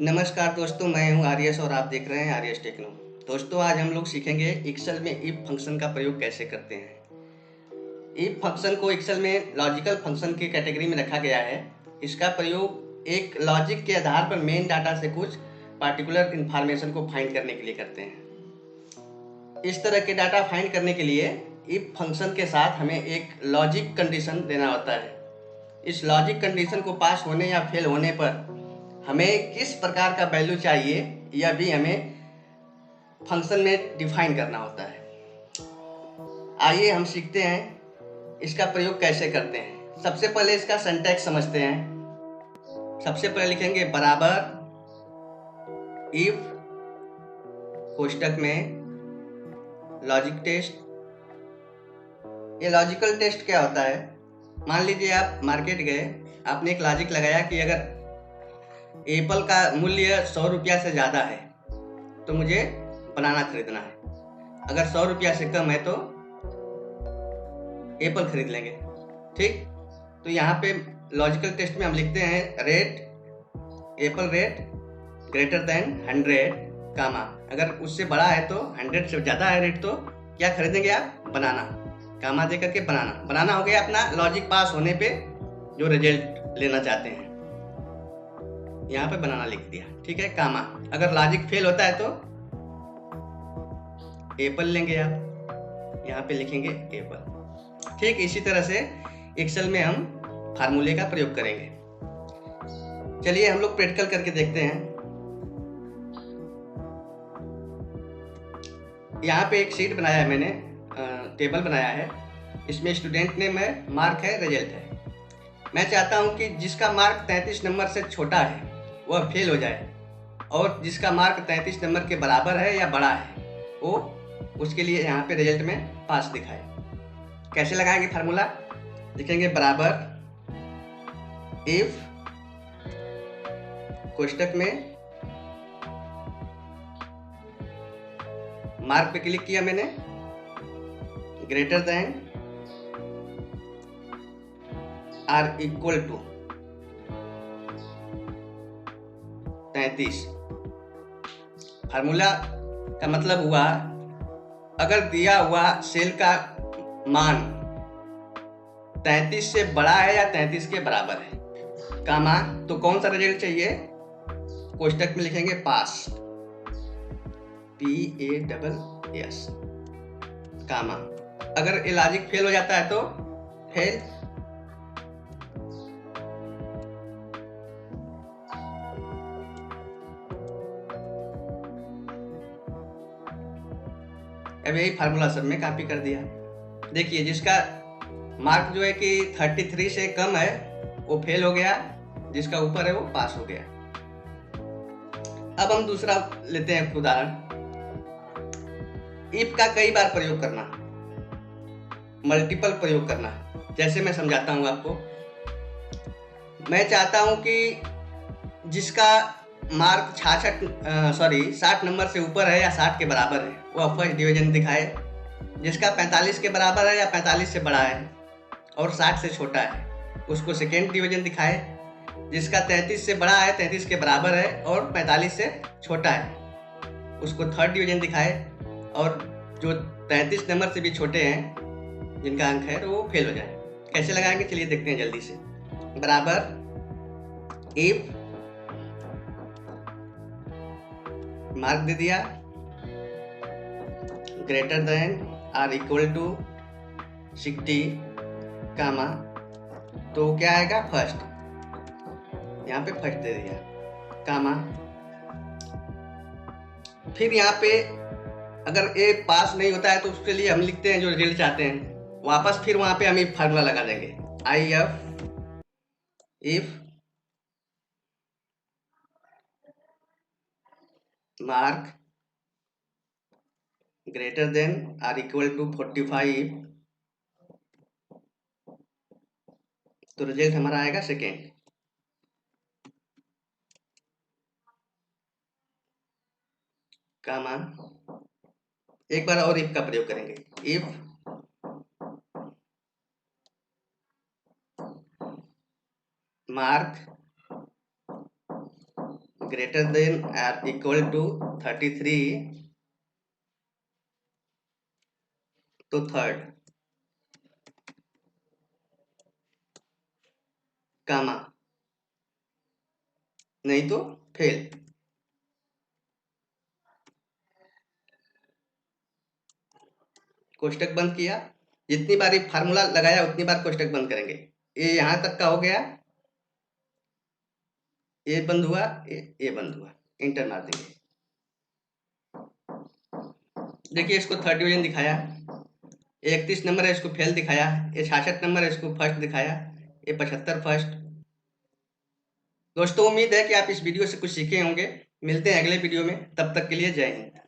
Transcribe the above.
नमस्कार दोस्तों, मैं हूं आर्यस और आप देख रहे हैं आर्यस टेक्नो। दोस्तों, आज हम लोग सीखेंगे एक्सेल में इफ फंक्शन का प्रयोग कैसे करते हैं। इफ फंक्शन को एक्सेल में लॉजिकल फंक्शन की कैटेगरी में रखा गया है। इसका प्रयोग एक लॉजिक के आधार पर मेन डाटा से कुछ पार्टिकुलर इंफॉर्मेशन को फाइंड करने के लिए करते हैं। इस तरह के डाटा फाइंड करने के लिए इफ फंक्शन के साथ हमें एक लॉजिक कंडीशन देना होता है। इस लॉजिक कंडीशन को पास होने या फेल होने पर हमें किस प्रकार का वैल्यू चाहिए यह भी हमें फंक्शन में डिफाइन करना होता है। आइए हम सीखते हैं इसका प्रयोग कैसे करते हैं। सबसे पहले इसका सिंटैक्स समझते हैं। सबसे पहले लिखेंगे बराबर इफ कोष्टक में लॉजिक टेस्ट। ये लॉजिकल टेस्ट क्या होता है? मान लीजिए आप मार्केट गए, आपने एक लॉजिक लगाया कि अगर एप्पल का मूल्य 100 रुपया से ज़्यादा है तो मुझे बनाना खरीदना है। अगर 100 रुपया से कम है तो एप्पल खरीद लेंगे। ठीक, तो यहाँ पे लॉजिकल टेस्ट में हम लिखते हैं rate Apple rate greater than 100 कामा। अगर उससे बड़ा है तो 100 से ज़्यादा है रेट तो क्या खरीदेंगे आप? बनाना। कामा दे करके बनाना हो गया अपना लॉजिक पास होने पे जो रिजल्ट लेना चाहते हैं। यहाँ पे बनाना लिख दिया, ठीक है, कामा। अगर लॉजिक फेल होता है तो एप्पल लेंगे आप, यहाँ पे लिखेंगे एप्पल। ठीक इसी तरह से एक्सेल में हम फार्मूले का प्रयोग करेंगे। चलिए हम लोग प्रैक्टिकल करके देखते हैं। यहाँ पे एक शीट बनाया है मैंने, टेबल बनाया है। इसमें स्टूडेंट नेम है, मार्क है, रिजल्ट है। मैं चाहता हूँ कि जिसका मार्क 33 नंबर से छोटा है वह फेल हो जाए और जिसका मार्क 33 नंबर के बराबर है या बड़ा है वो उसके लिए यहाँ पे रिजल्ट में पास दिखाए। कैसे लगाएंगे फार्मूला? लिखेंगे बराबर इफ कोष्टक में मार्क पे क्लिक किया मैंने, greater than or equal to 33। Formula का मतलब हुआ अगर दिया हुआ सेल का मान 33 से बड़ा है या 33 के बराबर है कामा, तो कौन सा रिजल्ट चाहिए? कोष्टक में लिखेंगे पास, PASS कामा। अगर ये लॉजिक फेल हो जाता है तो फेल। अब यही फार्मूला सब में कॉपी कर दिया। देखिए जिसका मार्क जो है कि 33 से कम है वो फेल हो गया, जिसका ऊपर है वो पास हो गया। अब हम दूसरा लेते हैं उदाहरण। इफ का कई बार प्रयोग करना, मल्टीपल प्रयोग करना। जैसे मैं समझाता हूँ आपको। मैं चाहता हूँ कि जिसका मार्क 60 नंबर से ऊपर है या 60 के बराबर है वह फर्स्ट डिवीजन दिखाए। जिसका 45 के बराबर है या 45 से बड़ा है और 60 से छोटा है उसको सेकेंड डिवीजन दिखाए। जिसका 33 से बड़ा है, 33 के बराबर है और 45 से छोटा है उसको थर्ड डिवीजन दिखाए। और जो 33 नंबर से भी छोटे हैं जिनका अंक है तो वो फेल हो जाए। कैसे लगाएंगे चलिए देखते हैं जल्दी से। बराबर इफ मार्क दे दिया greater than or equal to 60 comma, तो क्या आएगा? फर्स्ट। यहाँ पे फर्स्ट दे दिया कामा। फिर यहाँ पे अगर ए पास नहीं होता है तो उसके लिए हम लिखते हैं जो रिजल्ट चाहते हैं वापस। फिर वहां पे हम एक फार्मूला लगा देंगे if mark greater than or equal to 45 तो रिजल्ट हमारा आएगा सेकेंड कामा। एक बार और इफ का प्रयोग करेंगे। इफ मार्क ग्रेटर देन और इक्वल टू 33 तो थर्ड, कामा, नहीं तो फेल। कोष्टक बंद किया, जितनी बार ये फार्मूला लगाया उतनी बार कोष्टक बंद करेंगे। ये यहां तक का हो गया, ये बंद हुआ, ये बंद हुआ, इंटर मार देंगे। देखिए इसको थर्ड डिवीजन दिखाया, 31 नंबर है इसको फेल दिखाया, ये 66 नंबर है इसको फर्स्ट दिखाया, ये 75 फर्स्ट। दोस्तों उम्मीद है कि आप इस वीडियो से कुछ सीखे होंगे। मिलते हैं अगले वीडियो में, तब तक के लिए जय हिंद।